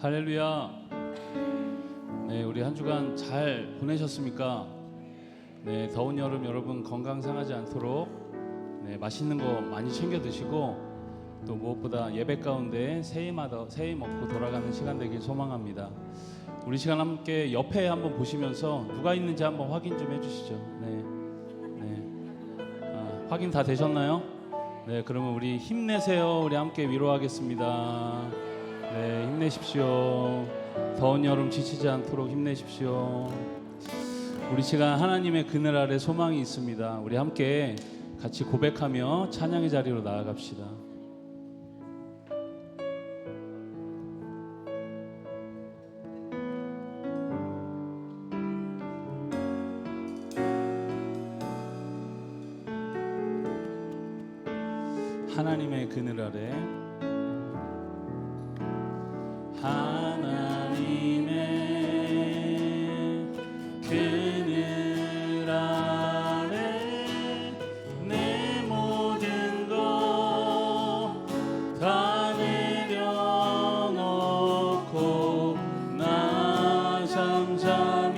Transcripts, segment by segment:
할렐루야. 네, 우리 한 주간 잘 보내셨습니까? 네, 더운 여름 여러분 건강 상하지 않도록 맛있는 거 많이 챙겨 드시고 또 무엇보다 예배 가운데 새해 먹고 돌아가는 시간 되길 소망합니다. 우리 시간 함께 옆에 한번 보시면서 누가 있는지 한번 확인 좀 해주시죠. 확인 다 되셨나요? 네, 그러면 우리 힘내세요. 우리 함께 위로하겠습니다. 네, 힘내십시오. 더운 여름 지치지 않도록 힘내십시오. 우리 시간 하나님의 그늘 아래 소망이 있습니다. 우리 함께 같이 고백하며 찬양의 자리로 나아갑시다. 하나님의 그늘 아래, 하나님의 그늘 아래 내 모든 것 다 내려놓고 나 잠잠히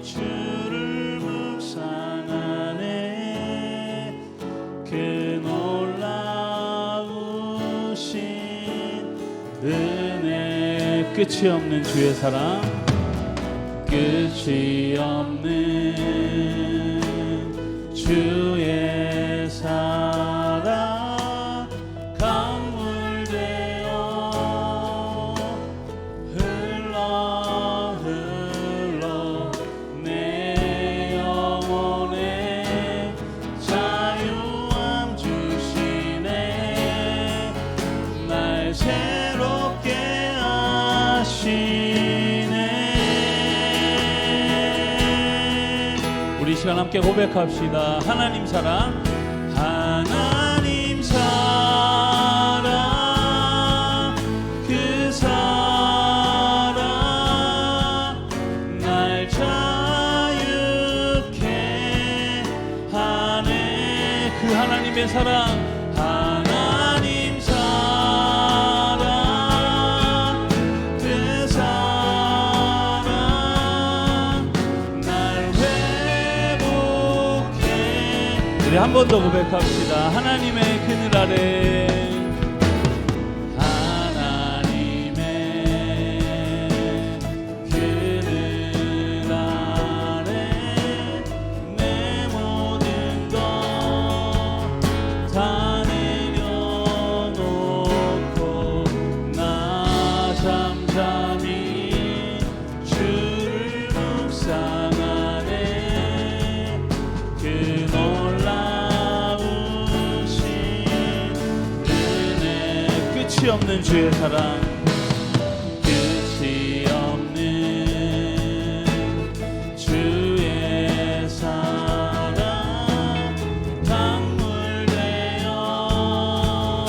주를 묵상하네. 그 놀라우신 은혜, 끝이 없는 주의 사랑, 끝이 없는 주의 사랑, 강물 되어 흘러 내 영혼에 자유함 주시네. 날 새롭게 하시네. 우리 시간 함께 고백합시다. 하나님 사랑, 하나님 사랑, 그 사랑 날 자유케 하네. 그 하나님의 사랑, 하나님 사랑, 그 사랑 날 회복해. 우리 한 번 더 고백합시다. 하나님의 그늘 아래, 하나님의 그늘 아래 내 모든 것 다 내려놓고 나 잠잠히 주를 묵상하네. 그 놀라우신 은혜, 끝이 없는 주의 사랑, 끝이 없는 주의 사랑, 강물 되어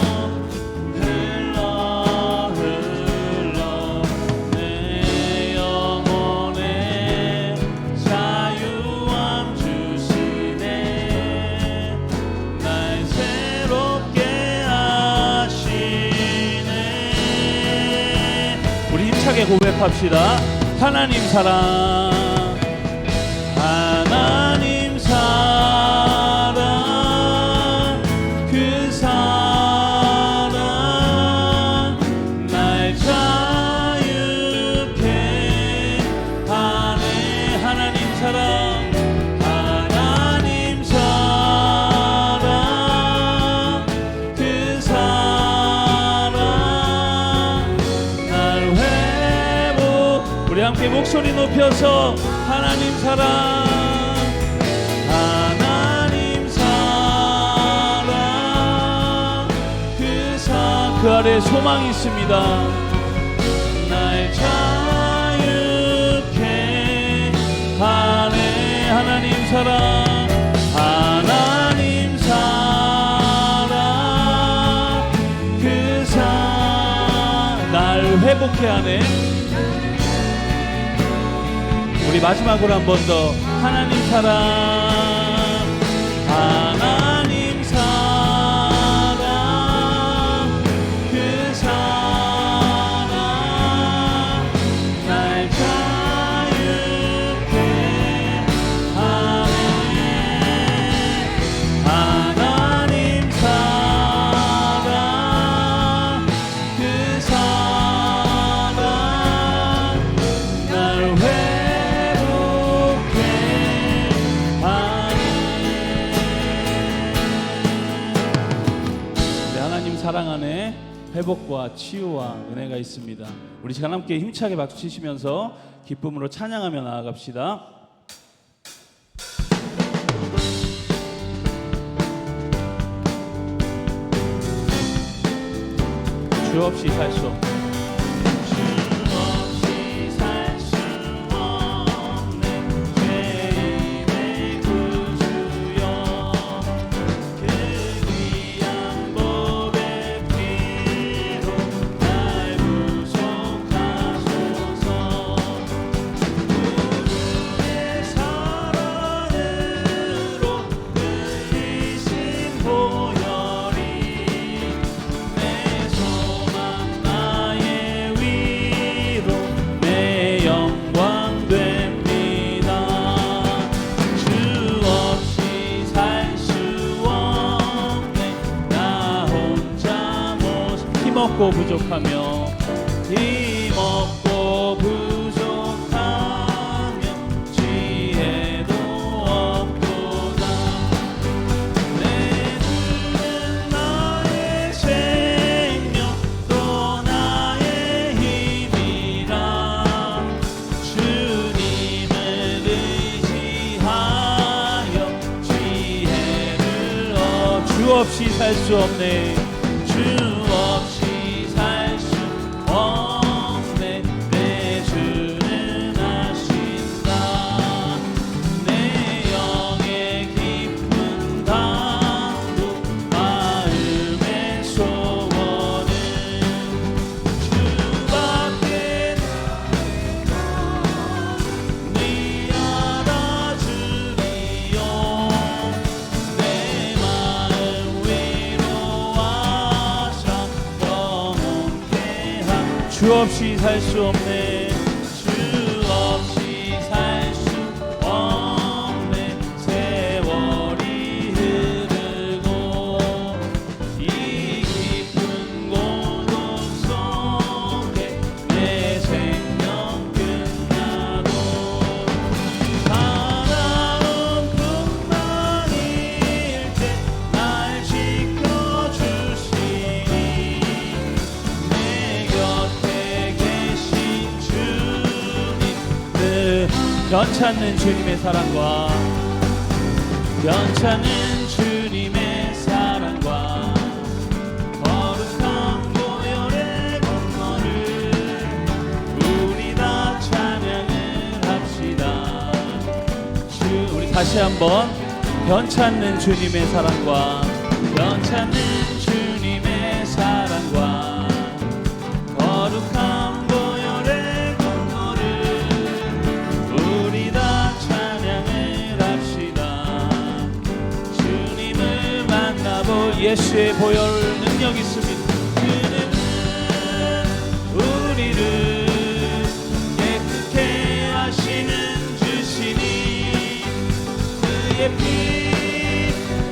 흘러 내 영혼에 자유함 주시네. 날 새롭게 하시네. 우리 힘차게 고백합시다. 하나님 사랑, 하나님 사랑, 그 사랑 날 자유케 하네. 하나님 사랑, 하나님 사랑, 그 사랑 날 회복. 우리 함께 목소리 높여서 하나님 사랑, 하나님 사랑, 그 아래 소망이 있습니다. 날 자유케 하네. 하나님 사랑, 하나님 사랑, 그 사랑 날 회복해 하네. 우리 마지막으로 한 번 더 하나님 사랑, 하나님 사랑, 그 사랑 회복과 치유와 은혜가 있습니다. 우리 시간 함께 힘차게 박수 치시면서 기쁨으로 찬양하며 나아갑시다. 주 없이 살 수 없는 힘없고 부족하며 힘없고 부족하며 지혜도 없도다. 내 주는 나의 생명 또 나의 힘이라. 주님을 의지하여 지혜를 주 없이 살 수 없네. 주 없이 살 수 없네. 내 주는 하신다. 내 영의 깊은 강도 마음의 소원은 주밖에 네 알아주리요. 내 마음 위로하사 영원케 주 없이 살 수 없네. 주 없이 살 수 없네. 세월이 흐르고 이 깊은 고독 속에 내 생명 끝나도 사랑은 뿐만일 때 날 지켜주시니 내 곁에 계신 주님 그 변찮는 주님의 사랑과 변찮는 주님의 사랑과 거룩한 보혈의 공로를 우리 다 찬양을 합시다. 우리 다시 한번 변찮는 주님의 사랑과 변찮는 주님의 사랑과 거룩한 보혈의 공로를 우리 다 찬양을 합시다. 주님을 만나보 예수의 보혈 능력 있습니다. 그는 우리를 깨끗게 하시는 주시니 그의 피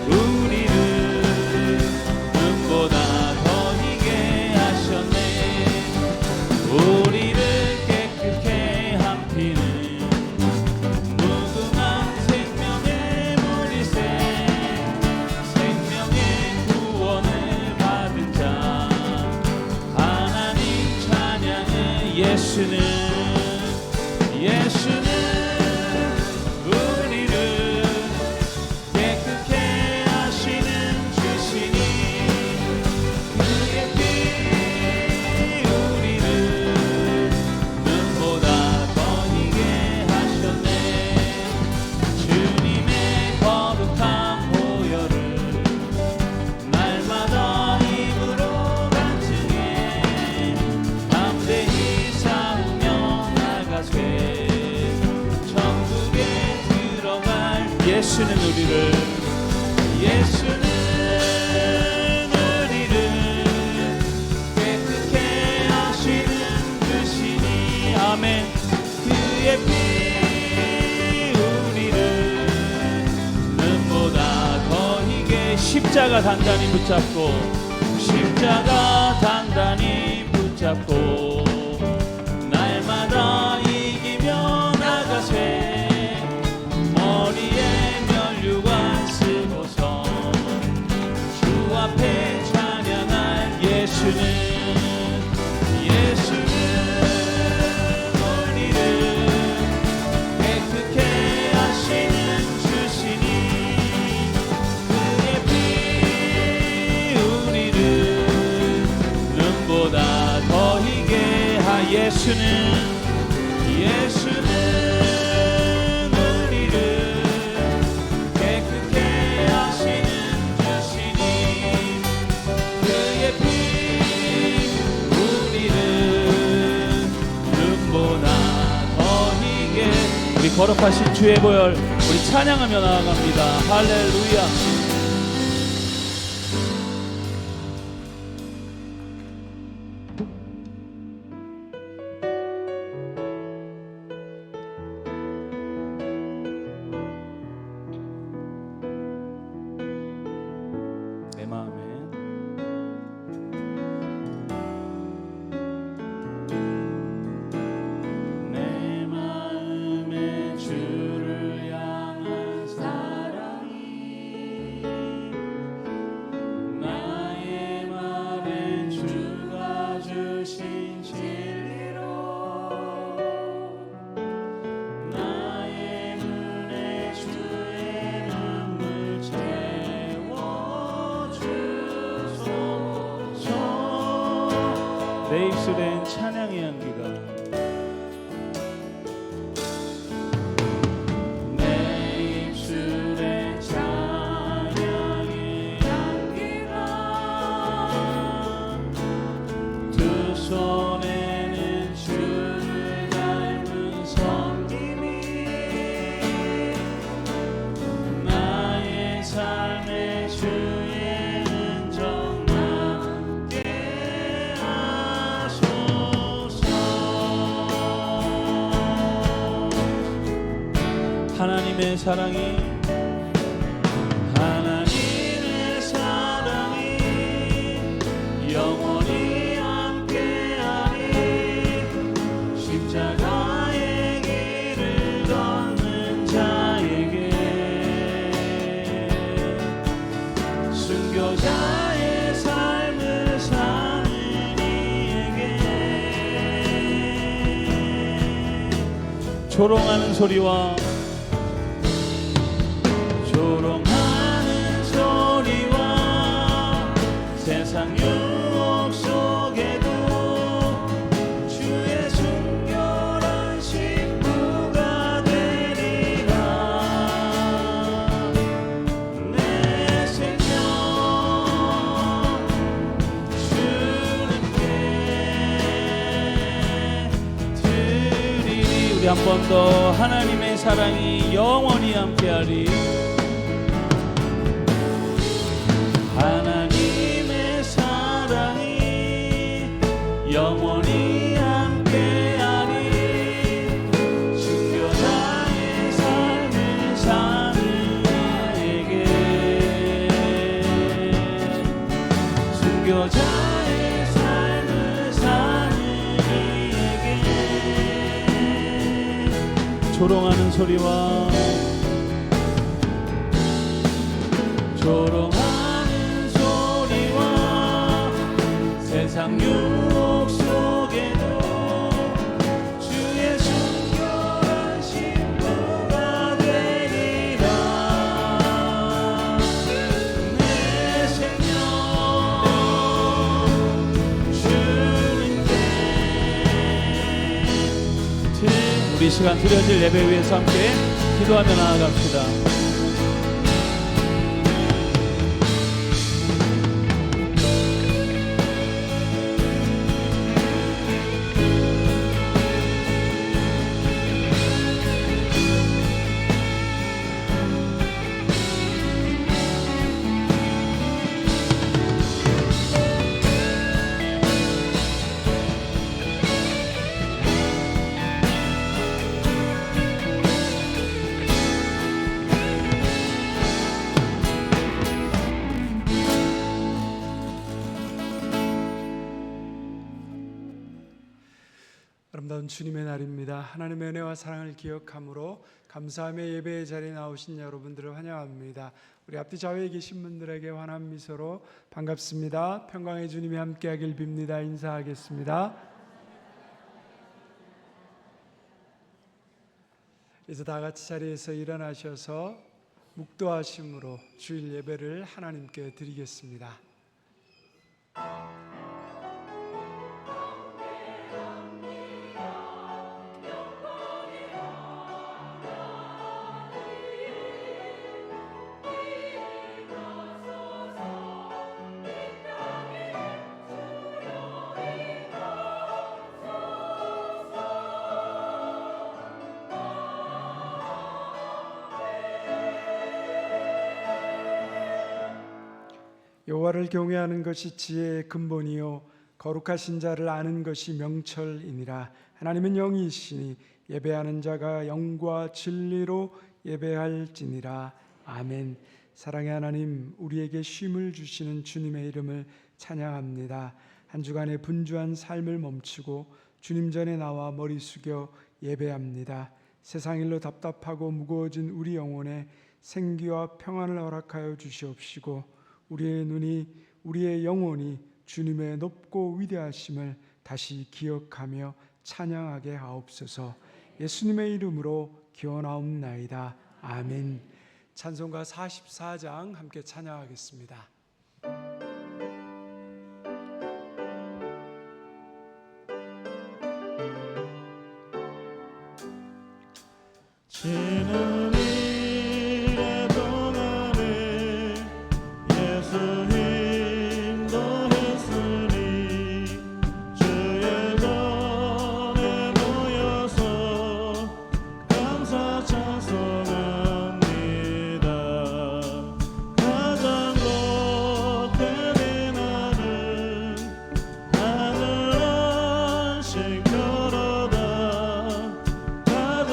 우리를 눈보다 더 희게 하셨네. 우리를 깨끗게 한 피는 무궁한 생명의 물이새 생명의 구원을 받은 자 하나님 찬양은 예수는 우리를 깨끗게 하시는 주시니 그의 피 우리를 눈보다 더 희게 하셨네. 주님의 거룩한 보혈을 날마다 입으로 간증해 담대히 싸우며 나가세. 천국에 들어갈 예수는 우리를 깨끗게 하시는 주시니 아멘. 그의 피 우리를 눈보다 더 희게 십자가 단단히 붙잡고 날마다 이기며 나가세. 머리에 면류관 쓰고서 주 앞에 찬양할 예수는 예수는 우리를 깨끗게 하시는 주시니 그의 피 우리를 눈보다 더 희게. 우리 거룩하신 주의 보혈 우리 찬양하며 나아갑니다. 할렐루야. 내 입술엔 찬양의 향기가 내 입술엔 찬양의 향기가 두 손에는 주를 닮은 섬김이 나의 삶의 주의 은정 하나님의 사랑이 영원히 함께하니 십자가의 길을 걷는 자에게 순교자의 삶을 사는 이에게 조롱하는 소리와 세상 유혹 속에도 주의 순결한 신부가 되리라. 내 생명 주님께 드리리. 우리 한 번 더 하나님의 사랑이 영원히 함께하리. 하나님의 사랑이 영원히 함께하니 순교자의 삶을 사는 이에게 순교자의 삶을 사는 이에게 조롱하는 소리와 세상 유혹 속에도 주의 순결한 신부가 되리라. 내 생명 주님께 우리 시간 드려질 예배 위해서 함께 기도하며 나아갑시다. 아름다운 주님의 날입니다. 하나님의 은혜와 사랑을 기억함으로 감사함의 예배의 자리에 나오신 여러분들을 환영합니다. 우리 앞뒤 좌우에 계신 분들에게 환한 미소로 반갑습니다. 평강의 주님이 함께하길 빕니다. 인사하겠습니다. 이제 다 같이 자리에서 일어나셔서 묵도하심으로 주일 예배를 하나님께 드리겠습니다. 여호와를 경외하는 것이 지혜의 근본이요 거룩하신 자를 아는 것이 명철이니라. 하나님은 영이시니 예배하는 자가 영과 진리로 예배할지니라. 아멘. 사랑의 하나님, 우리에게 쉼을 주시는 주님의 이름을 찬양합니다. 한 주간의 분주한 삶을 멈추고 주님 전에 나와 머리 숙여 예배합니다. 세상 일로 답답하고 무거워진 우리 영혼에 생기와 평안을 허락하여 주시옵시고 우리의 눈이, 우리의 영혼이 주님의 높고 위대하심을 다시 기억하며 찬양하게 하옵소서. 예수님의 이름으로 기원하옵나이다. 아멘. 찬송가 44장 함께 찬양하겠습니다. 지는 일의 동안에 예수 인도했으니 주의 전에 모여서 감사 찬송합니다. 가장 복된 이날은 하늘 안식 펴로다. 가장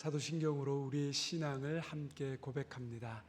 사도신경으로 우리의 신앙을 함께 고백합니다.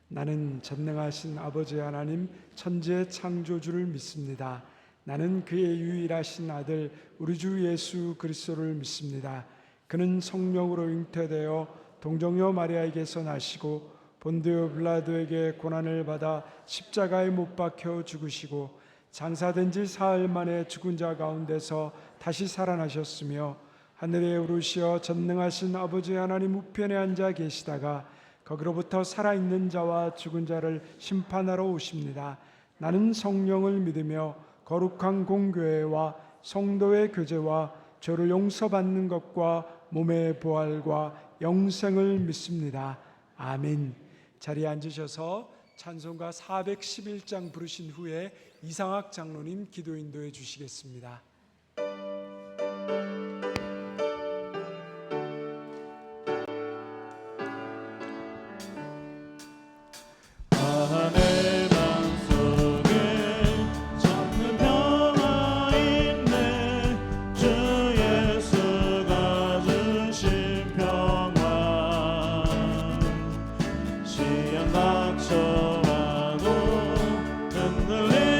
나는 전능하신 아버지 하나님 천지의 창조주를 믿습니다. 나는 그의 유일하신 아들 우리 주 예수 그리스도를 믿습니다. 그는 성령으로 잉태되어 동정녀 마리아에게서 나시고 본디오 빌라도에게 고난을 받아 십자가에 못 박혀 죽으시고 장사된 지 사흘 만에 죽은 자 가운데서 다시 살아나셨으며 하늘에 오르시어 전능하신 아버지 하나님 우편에 앉아 계시다가 거기로부터 살아있는 자와 죽은 자를 심판하러 오십니다. 나는 성령을 믿으며 거룩한 공교회와 성도의 교제와 죄를 용서받는 것과 몸의 부활과 영생을 믿습니다. 아멘. 자리에 앉으셔서 찬송가 411장 부르신 후에 이상학 장로님 기도 인도해 주시겠습니다. 낙처와도 흔들리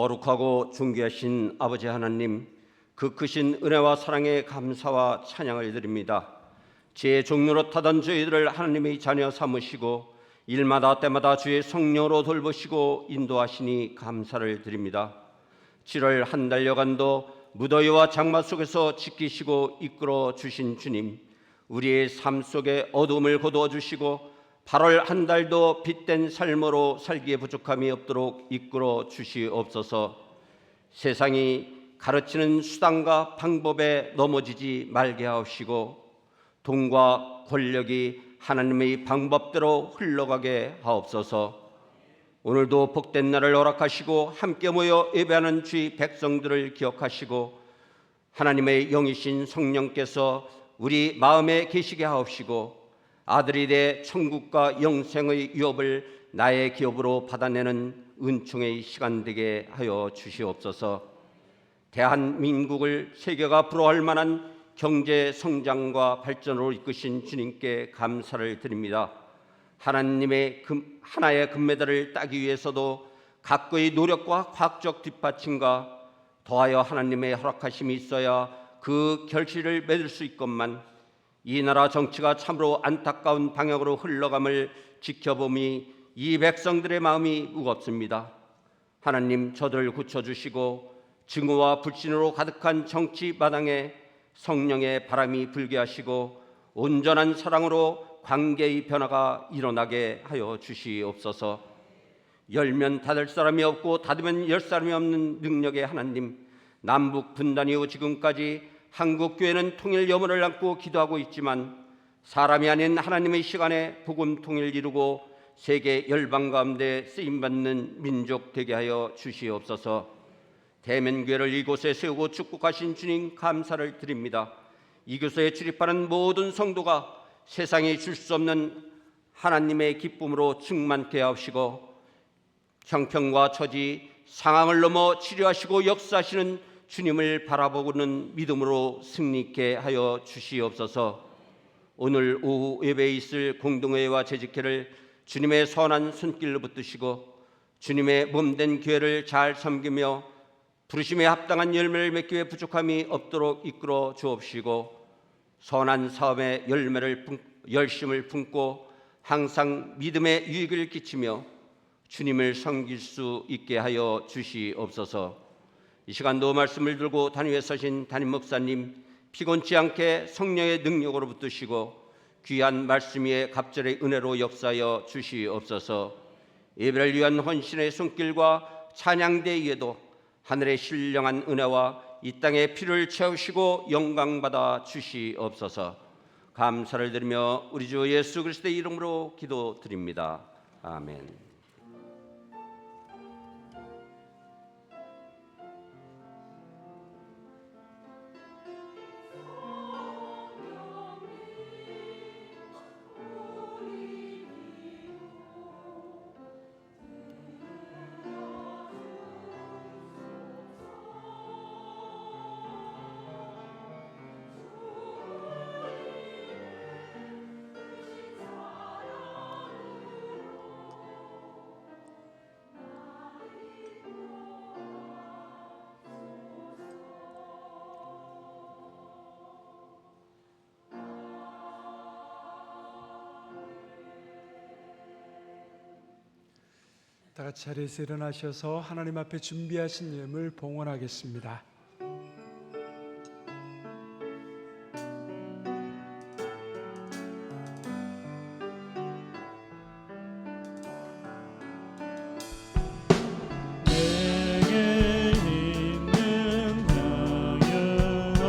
거룩하고 존귀하신 아버지 하나님, 그 크신 은혜와 사랑에 감사와 찬양을 드립니다. 제 종로로 타던 저희들을 하나님의 자녀 삼으시고 일마다 때마다 주의 성령으로 돌보시고 인도하시니 감사를 드립니다. 7월 한 달여간도 무더위와 장마 속에서 지키시고 이끌어 주신 주님, 우리의 삶 속에 어둠을 거두어 주시고 8월 한 달도 빛된 삶으로 살기에 부족함이 없도록 이끌어 주시옵소서. 세상이 가르치는 수단과 방법에 넘어지지 말게 하옵시고 돈과 권력이 하나님의 방법대로 흘러가게 하옵소서. 오늘도 복된 날을 허락하시고 함께 모여 예배하는 주의 백성들을 기억하시고 하나님의 영이신 성령께서 우리 마음에 계시게 하옵시고 아들이 돼 천국과 영생의 유업을 나의 기업으로 받아내는 은총의 시간 되게 하여 주시옵소서. 대한민국을 세계가 부러워할 만한 경제 성장과 발전으로 이끄신 주님께 감사를 드립니다. 하나님의 하나의 금메달을 따기 위해서도 각고의 노력과 과학적 뒷받침과 더하여 하나님의 허락하심이 있어야 그 결실을 맺을 수 있건만 이 나라 정치가 참으로 안타까운 방향으로 흘러감을 지켜보니 이 백성들의 마음이 무겁습니다. 하나님, 저들을 고쳐주시고 증오와 불신으로 가득한 정치 마당에 성령의 바람이 불게 하시고 온전한 사랑으로 관계의 변화가 일어나게 하여 주시옵소서. 열면 닫을 사람이 없고 닫으면 열 사람이 없는 능력의 하나님, 남북 분단 이후 지금까지 한국교회는 통일 염원을 안고 기도하고 있지만 사람이 아닌 하나님의 시간에 복음 통일 이루고 세계 열방 가운데 쓰임받는 민족 되게 하여 주시옵소서. 대면교회를 이곳에 세우고 축복하신 주님 감사를 드립니다. 이 교회에 출입하는 모든 성도가 세상에 줄 수 없는 하나님의 기쁨으로 충만케 하옵시고 형편과 처지, 상황을 넘어 치료하시고 역사하시는 주님을 바라보고는 믿음으로 승리케 하여 주시옵소서. 오늘 오후 예배에 있을 공동회와 재직회를 주님의 선한 손길로 붙드시고 주님의 몸된 교회를 잘 섬기며 부르심에 합당한 열매를 맺기 위해 부족함이 없도록 이끌어 주옵시고 선한 사업의 열심을 품고 항상 믿음의 유익을 끼치며 주님을 섬길 수 있게 하여 주시옵소서. 이 시간도 말씀을 들고 단위에 서신 담임 목사님 피곤치 않게 성령의 능력으로 붙드시고 귀한 말씀 위에 갑절의 은혜로 역사하여 주시옵소서. 예배를 위한 헌신의 손길과 찬양대 위에도 하늘의 신령한 은혜와 이 땅의 피를 채우시고 영광받아 주시옵소서. 감사를 드리며 우리 주 예수 그리스도의 이름으로 기도드립니다. 아멘. 다 같이 자리에서 일어나셔서 하나님 앞에 준비하신 예물 봉헌하겠습니다. 내게 있는 향유가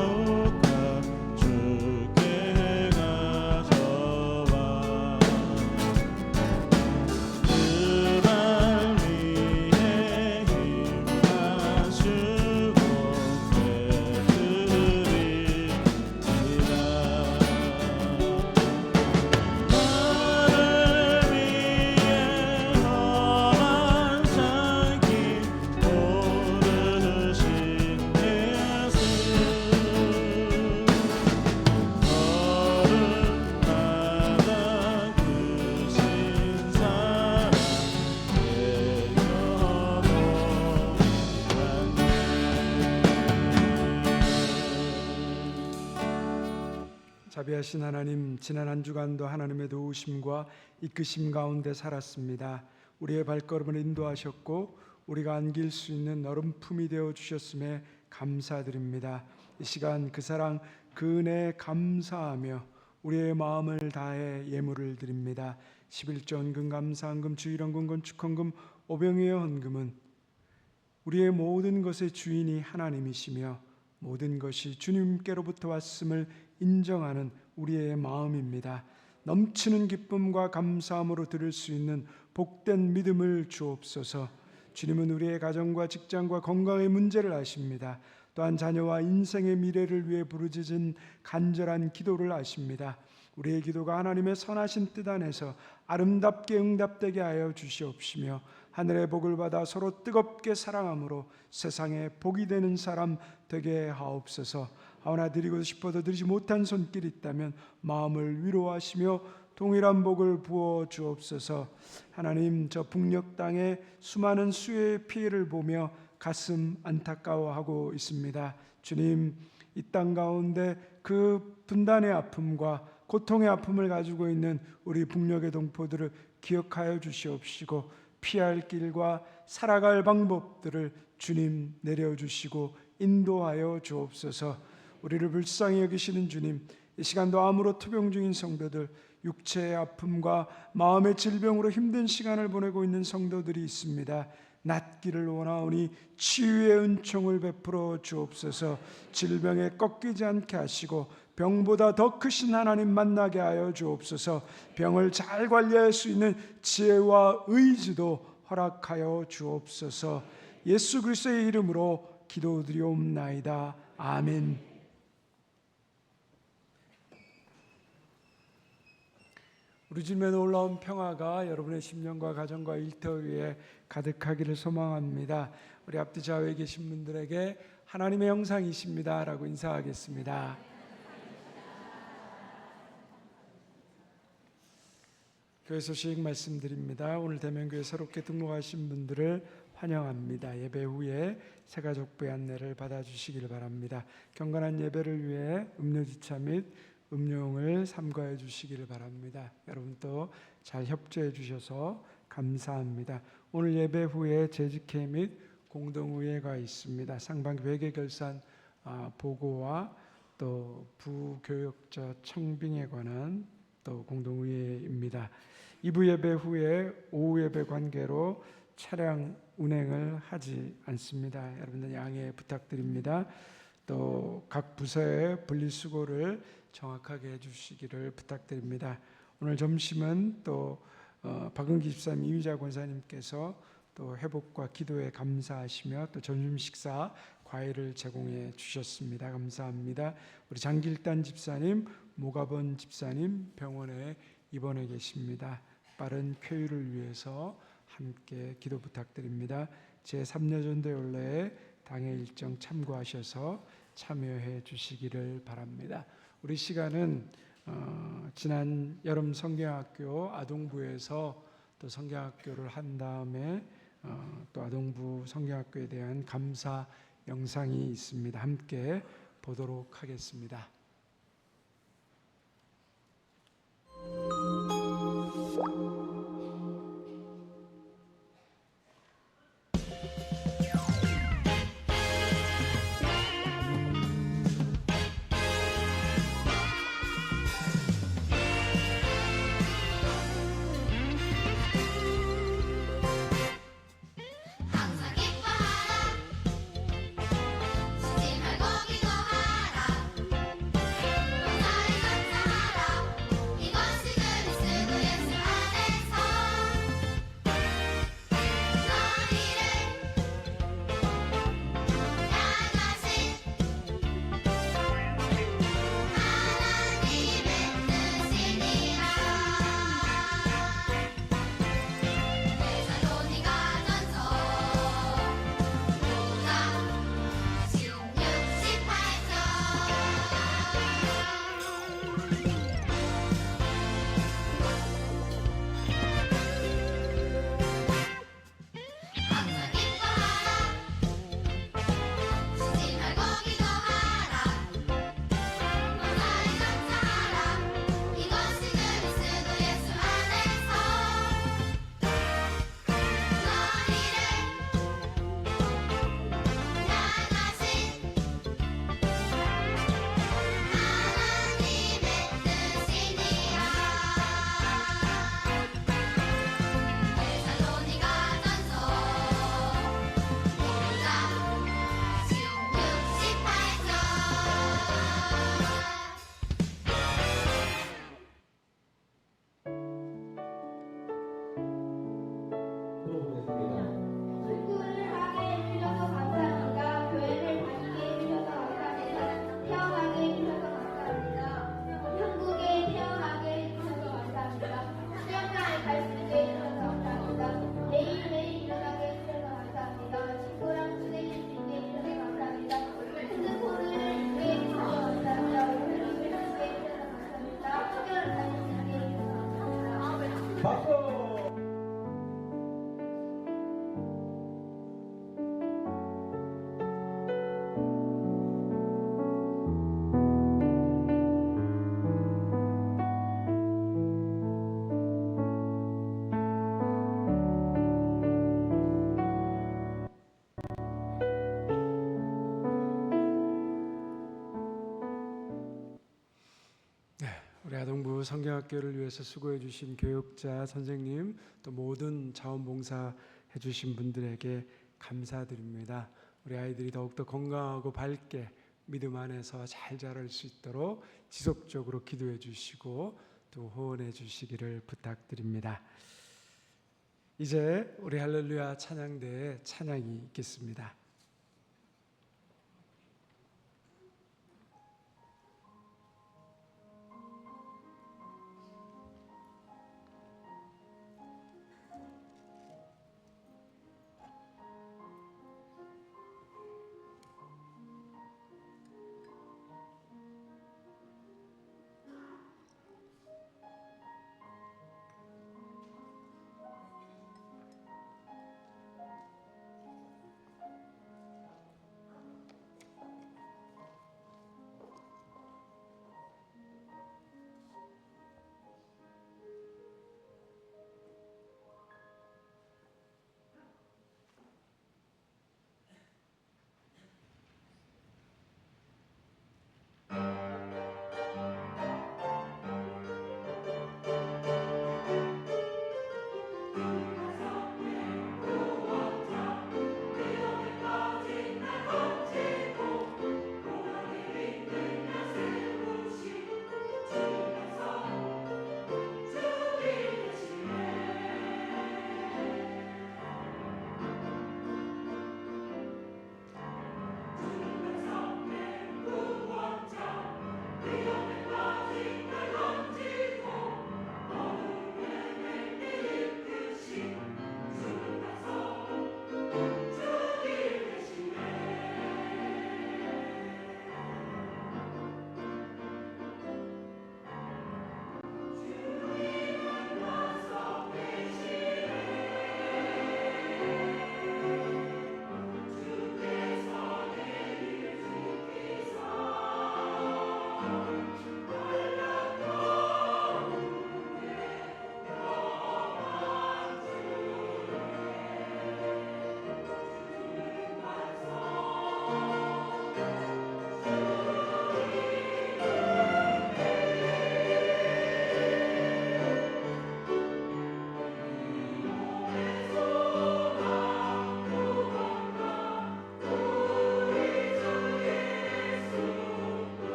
주께 가져와 그날 위해 힘 마시고 자비하신 하나님, 지난 한 주간도 하나님의 도우심과 이끄심 가운데 살았습니다. 우리의 발걸음을 인도하셨고 우리가 안길 수 있는 너름품이 되어 주셨음에 감사드립니다. 이 시간 그 사랑 그 은혜에 감사하며 우리의 마음을 다해 예물을 드립니다. 11조 헌금, 감사헌금, 주일헌금, 건축헌금, 오병이의 헌금은 우리의 모든 것의 주인이 하나님이시며 모든 것이 주님께로부터 왔음을 인정하는 우리의 마음입니다. 넘치는 기쁨과 감사함으로 드릴 수 있는 복된 믿음을 주옵소서. 주님은 우리의 가정과 직장과 건강의 문제를 아십니다. 또한 자녀와 인생의 미래를 위해 부르짖은 간절한 기도를 아십니다. 우리의 기도가 하나님의 선하신 뜻 안에서 아름답게 응답되게 하여 주시옵시며 하늘의 복을 받아 서로 뜨겁게 사랑함으로 세상에 복이 되는 사람 되게 하옵소서. 하오나 드리고 싶어도 드리지 못한 손길이 있다면 마음을 위로하시며 동일한 복을 부어 주옵소서. 하나님, 저 북녘 땅에 수많은 수해의 피해를 보며 가슴 안타까워하고 있습니다. 주님, 이 땅 가운데 그 분단의 아픔과 고통의 아픔을 가지고 있는 우리 북녘의 동포들을 기억하여 주시옵시고 피할 길과 살아갈 방법들을 주님 내려주시고 인도하여 주옵소서. 우리를 불쌍히 여기시는 주님, 이 시간도 암으로 투병 중인 성도들, 육체의 아픔과 마음의 질병으로 힘든 시간을 보내고 있는 성도들이 있습니다. 낫기를 원하오니 치유의 은총을 베풀어 주옵소서. 질병에 꺾이지 않게 하시고 병보다 더 크신 하나님 만나게 하여 주옵소서. 병을 잘 관리할 수 있는 지혜와 의지도 허락하여 주옵소서. 예수 그리스도의 이름으로 기도드리옵나이다. 아멘. 우리 주님의 놀라운 평화가 여러분의 심령과 가정과 일터 위에 가득하기를 소망합니다. 우리 앞뒤 좌우에 계신 분들에게 하나님의 형상이십니다 라고 인사하겠습니다. 교회 소식 말씀드립니다. 오늘 대면교회 새롭게 등록하신 분들을 환영합니다. 예배 후에 새가족부의 안내를 받아주시길 바랍니다. 경건한 예배를 위해 음료지차 및 음료용을 삼가해 주시기를 바랍니다. 여러분 또 잘 협조해 주셔서 감사합니다. 오늘 예배 후에 재직회 및 공동의회가 있습니다. 상반기 회계결산 보고와 또 부교역자 청빙에 관한 또 공동의회입니다. 2부 예배 후에 오후 예배 관계로 차량 운행을 하지 않습니다. 여러분들 양해 부탁드립니다. 또 각 부서의 분리수거를 정확하게 해주시기를 부탁드립니다. 오늘 점심은 또 박은기 집사님, 이휘자 권사님께서 또 회복과 기도에 감사하시며 또 점심 식사 과일을 제공해 주셨습니다. 감사합니다. 우리 장길단 집사님, 모가번 집사님 병원에 입원해 계십니다. 빠른 쾌유를 위해서 함께 기도 부탁드립니다. 제3여전도연례에 당일 일정 참고하셔서 참여해 주시기를 바랍니다. 우리 시간은 지난 여름 성경학교 아동부에서 또 성경학교를 한 다음에 또 아동부 성경학교에 대한 감사 영상이 있습니다. 함께 보도록 하겠습니다. 항상 기뻐하라 쉬지 말고 기도하라 감사히 감사하라 이것이 늘 우리 아동부 성경학교를 위해서 수고해 주신 교육자, 선생님, 또 모든 자원봉사 해주신 분들에게 감사드립니다. 우리 아이들이 더욱더 건강하고 밝게 믿음 안에서 잘 자랄 수 있도록 지속적으로 기도해 주시고 또 후원해 주시기를 부탁드립니다. 이제 우리 할렐루야 찬양대에 찬양이 있겠습니다.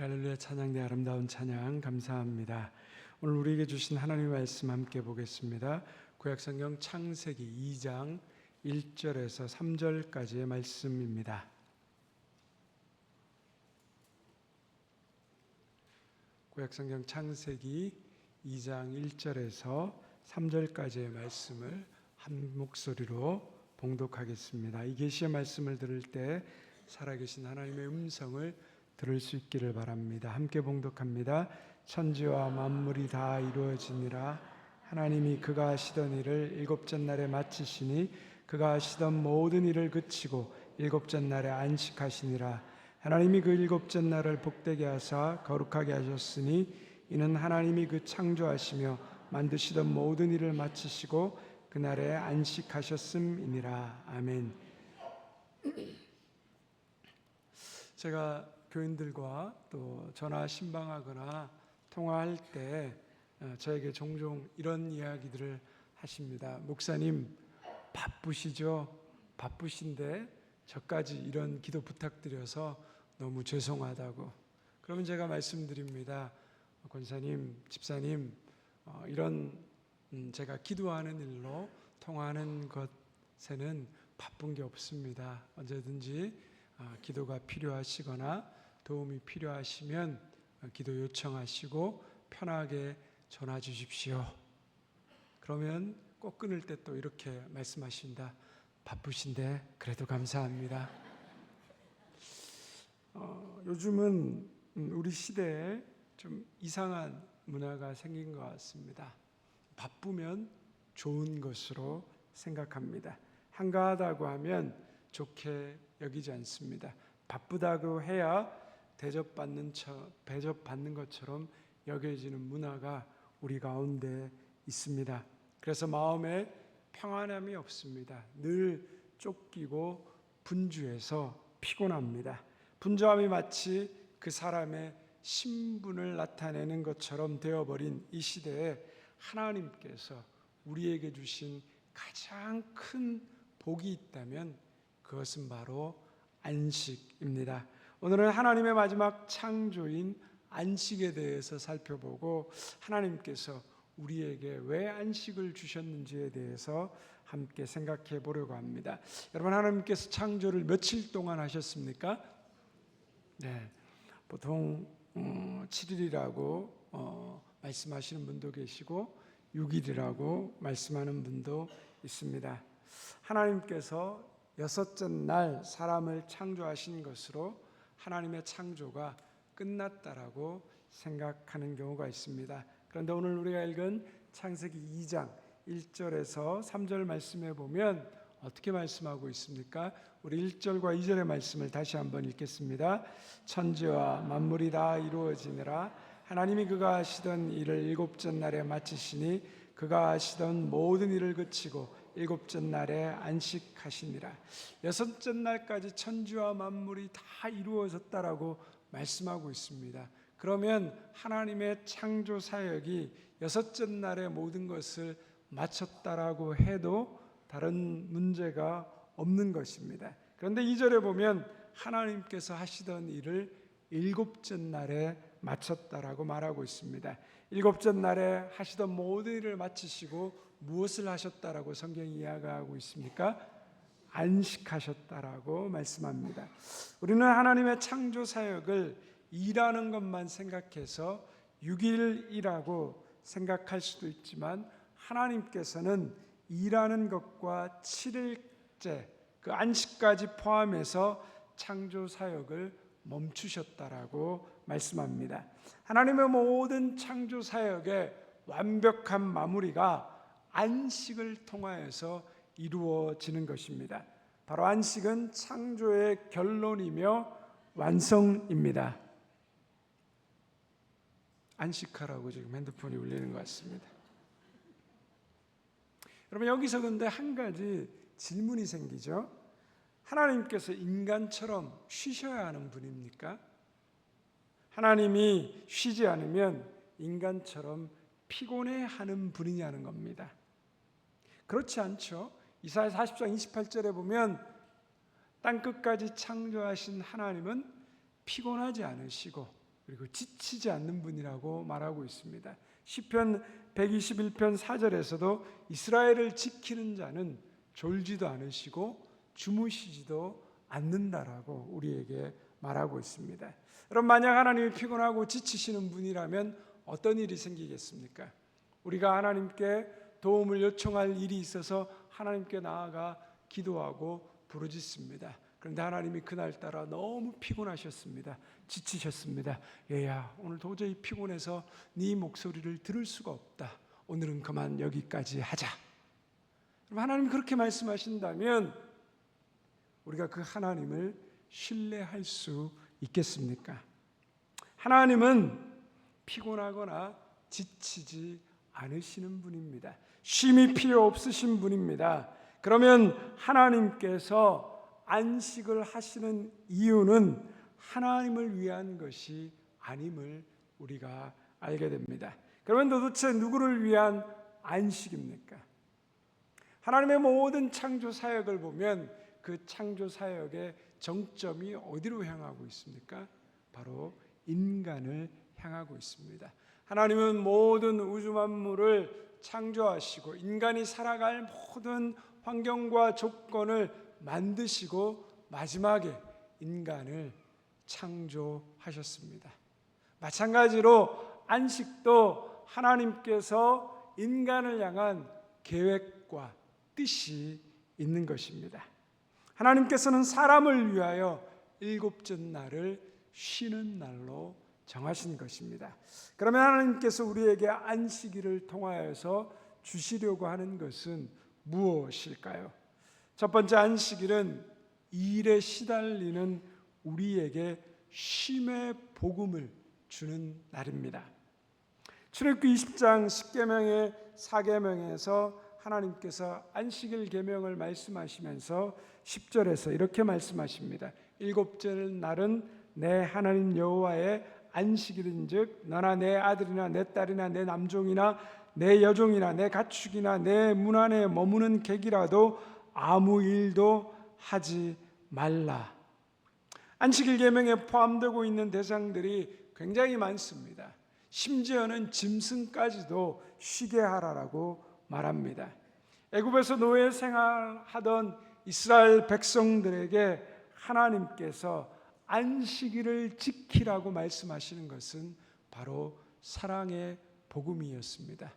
할렐루야. 찬양대 아름다운 찬양 감사합니다. 오늘 우리에게 주신 하나님의 말씀 함께 보겠습니다. 구약성경 창세기 2장 1절에서 3절까지의 말씀입니다. 구약성경 창세기 2장 1절에서 3절까지의 말씀을 한 목소리로 봉독하겠습니다. 이 계시의 말씀을 들을 때 살아계신 하나님의 음성을 들을 수 있기를 바랍니다. 함께 봉독합니다. 천지와 만물이 다 이루어지니라. 하나님이 그가 하시던 일을 일곱째 날에 마치시니 그가 하시던 모든 일을 그치고 일곱째 날에 안식하시니라. 하나님이 그 일곱째 날을 복되게 하사 거룩하게 하셨으니 이는 하나님이 그 창조하시며 만드시던 모든 일을 마치시고 그날에 안식하셨음이니라. 아멘. 제가 교인들과 또 전화 신방하거나 통화할 때 저에게 종종 이런 이야기들을 하십니다. 목사님 바쁘시죠? 바쁘신데 저까지 이런 기도 부탁드려서 너무 죄송하다고. 그러면 제가 말씀드립니다. 권사님, 집사님, 이런 제가 기도하는 일로 통하는 것에는 바쁜 게 없습니다. 언제든지 기도가 필요하시거나 도움이 필요하시면 기도 요청하시고 편하게 전화 주십시오. 그러면 꼭 끊을 때 또 이렇게 말씀하신다. 바쁘신데 그래도 감사합니다. 요즘은 우리 시대에 좀 이상한 문화가 생긴 것 같습니다. 바쁘면 좋은 것으로 생각합니다. 한가하다고 하면 좋게 여기지 않습니다. 바쁘다고 해야 대접받는 것처럼 여겨지는 문화가 우리 가운데 있습니다. 그래서 마음에 평안함이 없습니다. 늘 쫓기고 분주해서 피곤합니다. 분주함이 마치 그 사람의 신분을 나타내는 것처럼 되어버린 이 시대에 하나님께서 우리에게 주신 가장 큰 복이 있다면 그것은 바로 안식입니다. 오늘은 하나님의 마지막 창조인 안식에 대해서 살펴보고 하나님께서 우리에게 왜 안식을 주셨는지에 대해서 함께 생각해 보려고 합니다. 여러분, 하나님께서 창조를 며칠 동안 하셨습니까? 네, 보통 7일이라고 말씀하시는 분도 계시고 6일이라고 말씀하는 분도 있습니다. 하나님께서 여섯째 날 사람을 창조하신 것으로 하나님의 창조가 끝났다라고 생각하는 경우가 있습니다. 그런데 오늘 우리가 읽은 창세기 2장 1절에서 3절 말씀에 보면 어떻게 말씀하고 있습니까? 우리 1절과 2절의 말씀을 다시 한번 읽겠습니다. 천지와 만물이 다 이루어지니라. 하나님이 그가 하시던 일을 일곱째 날에 마치시니 그가 하시던 모든 일을 그치고 일곱째 날에 안식하시니라. 여섯째 날까지 천지와 만물이 다 이루어졌다라고 말씀하고 있습니다. 그러면 하나님의 창조 사역이 여섯째 날에 모든 것을 마쳤다라고 해도 다른 문제가 없는 것입니다. 그런데 2절에 보면 하나님께서 하시던 일을 일곱째 날에 마쳤다라고 말하고 있습니다. 일곱째 날에 하시던 모든 일을 마치시고 무엇을 하셨다라고 성경이 이야기하고 있습니까? 안식하셨다라고 말씀합니다. 우리는 하나님의 창조 사역을 일하는 것만 생각해서 6일이라고 생각할 수도 있지만 하나님께서는 일하는 것과 7일째 그 안식까지 포함해서 창조 사역을 멈추셨다라고 말씀합니다. 하나님의 모든 창조 사역의 완벽한 마무리가 안식을 통하여서 이루어지는 것입니다. 바로 안식은 창조의 결론이며 완성입니다. 안식하라고 지금 핸드폰이 울리는 것 같습니다. 여러분, 여기서 근데 한 가지 질문이 생기죠. 하나님께서 인간처럼 쉬셔야 하는 분입니까? 하나님이 쉬지 않으면 인간처럼 피곤해하는 분이냐는 겁니다. 그렇지 않죠. 이사야 40장 28절에 보면 땅끝까지 창조하신 하나님은 피곤하지 않으시고 그리고 지치지 않는 분이라고 말하고 있습니다. 시편 121편 4절에서도 이스라엘을 지키는 자는 졸지도 않으시고 주무시지도 않는다라고 우리에게 말하고 있습니다. 여러분, 만약 하나님이 피곤하고 지치시는 분이라면 어떤 일이 생기겠습니까? 우리가 하나님께 도움을 요청할 일이 있어서 하나님께 나아가 기도하고 부르짖습니다. 그런데 하나님이 그날따라 너무 피곤하셨습니다. 지치셨습니다. 얘야, 오늘 도저히 피곤해서 네 목소리를 들을 수가 없다. 오늘은 그만 여기까지 하자. 그럼 하나님이 그렇게 말씀하신다면 우리가 그 하나님을 신뢰할 수 있겠습니까? 하나님은 피곤하거나 지치지 않으시는 분입니다. 쉼이 필요 없으신 분입니다. 그러면 하나님께서 안식을 하시는 이유는 하나님을 위한 것이 아님을 우리가 알게 됩니다. 그러면 도대체 누구를 위한 안식입니까? 하나님의 모든 창조 사역을 보면 그 창조 사역의 정점이 어디로 향하고 있습니까? 바로 인간을 향하고 있습니다. 하나님은 모든 우주 만물을 창조하시고 인간이 살아갈 모든 환경과 조건을 만드시고 마지막에 인간을 창조하셨습니다. 마찬가지로 안식도 하나님께서 인간을 향한 계획과 뜻이 있는 것입니다. 하나님께서는 사람을 위하여 일곱째 날을 쉬는 날로 정하신 것입니다. 그러면 하나님께서 우리에게 안식일을 통하여서 주시려고 하는 것은 무엇일까요? 첫 번째, 안식일은 일에 시달리는 우리에게 쉼의 복음을 주는 날입니다. 출애굽기 20장 10계명의 4계명에서 하나님께서 안식일 계명을 말씀하시면서 10절에서 이렇게 말씀하십니다. 일곱째 날은 내 하나님 여호와의 안식일인즉 너나 내 아들이나 내 딸이나 내 남종이나 내 여종이나 내 가축이나 내 문 안에 머무는 객이라도 아무 일도 하지 말라. 안식일 계명에 포함되고 있는 대상들이 굉장히 많습니다. 심지어는 짐승까지도 쉬게 하라라고 말합니다. 애굽에서 노예 생활하던 이스라엘 백성들에게 하나님께서 안식일을 지키라고 말씀하시는 것은 바로 사랑의 복음이었습니다.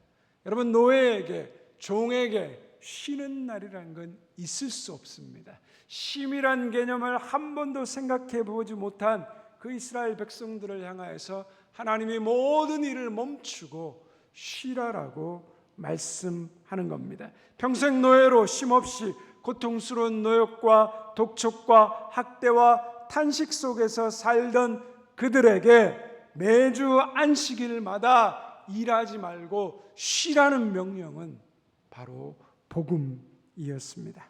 여러분, 노예에게, 종에게 쉬는 날이라는 건 있을 수 없습니다. 쉼이란 개념을 한 번도 생각해 보지 못한 그 이스라엘 백성들을 향하여서 하나님이 모든 일을 멈추고 쉬라라고 말씀하는 겁니다. 평생 노예로 쉼없이 고통스러운 노역과 독촉과 학대와 탄식 속에서 살던 그들에게 매주 안식일마다 일하지 말고 쉬라는 명령은 바로 복음이었습니다.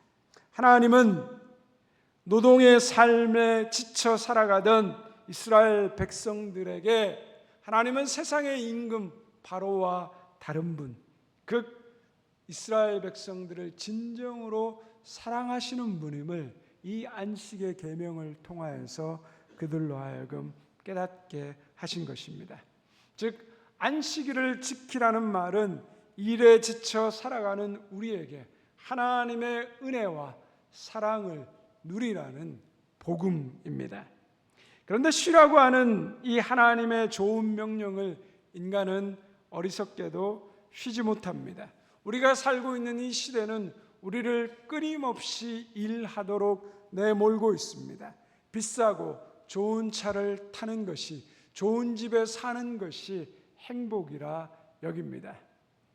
하나님은 노동의 삶에 지쳐 살아가던 이스라엘 백성들에게 하나님은 세상의 임금 바로와 다른 분, 그 이스라엘 백성들을 진정으로 사랑하시는 분임을 이 안식의 계명을 통하여서 그들로 하여금 깨닫게 하신 것입니다. 즉, 안식일을 지키라는 말은 일에 지쳐 살아가는 우리에게 하나님의 은혜와 사랑을 누리라는 복음입니다. 그런데 쉬라고 하는 이 하나님의 좋은 명령을 인간은 어리석게도 쉬지 못합니다. 우리가 살고 있는 이 시대는 우리를 끊임없이 일하도록 내몰고 있습니다. 비싸고 좋은 차를 타는 것이, 좋은 집에 사는 것이 행복이라 여깁니다.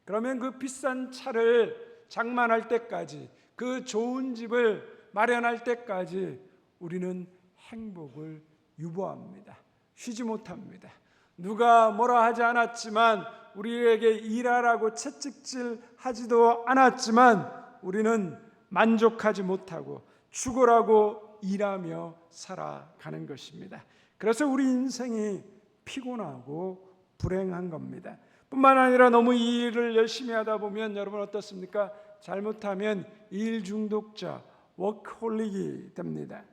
그러면 그 비싼 차를 장만할 때까지, 그 좋은 집을 마련할 때까지 우리는 행복을 유보합니다. 쉬지 못합니다. 누가 뭐라 하지 않았지만, 우리에게 일하라고 채찍질하지도 않았지만 우리는 만족하지 못하고 죽으라고 일하며 살아가는 것입니다. 그래서 우리 인생이 피곤하고 불행한 겁니다. 뿐만 아니라 너무 이 일을 열심히 하다 보면 여러분 어떻습니까? 잘못하면 일 중독자, 워크홀릭이 됩니다.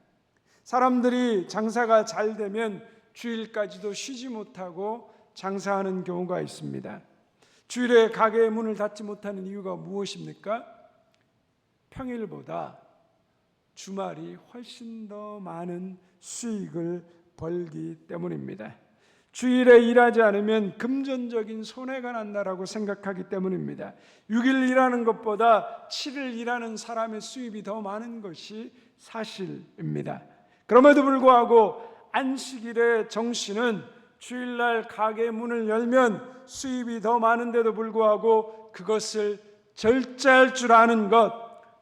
사람들이 장사가 잘 되면 주일까지도 쉬지 못하고 장사하는 경우가 있습니다. 주일에 가게의 문을 닫지 못하는 이유가 무엇입니까? 평일보다 주말이 훨씬 더 많은 수익을 벌기 때문입니다. 주일에 일하지 않으면 금전적인 손해가 난다라고 생각하기 때문입니다. 6일 일하는 것보다 7일 일하는 사람의 수입이 더 많은 것이 사실입니다. 그럼에도 불구하고 안식일의 정신은 주일날 가게 문을 열면 수입이 더 많은데도 불구하고 그것을 절제할 줄 아는 것,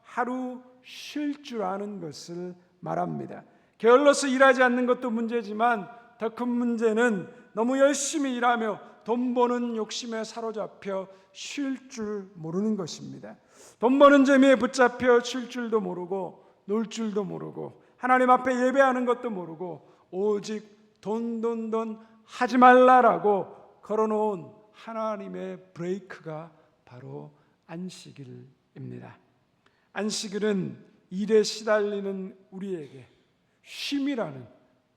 하루 쉴 줄 아는 것을 말합니다. 게을러서 일하지 않는 것도 문제지만 더 큰 문제는 너무 열심히 일하며 돈 버는 욕심에 사로잡혀 쉴 줄 모르는 것입니다. 돈 버는 재미에 붙잡혀 쉴 줄도 모르고 놀 줄도 모르고 하나님 앞에 예배하는 것도 모르고 오직 돈 하지 말라라고 걸어놓은 하나님의 브레이크가 바로 안식일입니다. 안식일은 일에 시달리는 우리에게 쉼이라는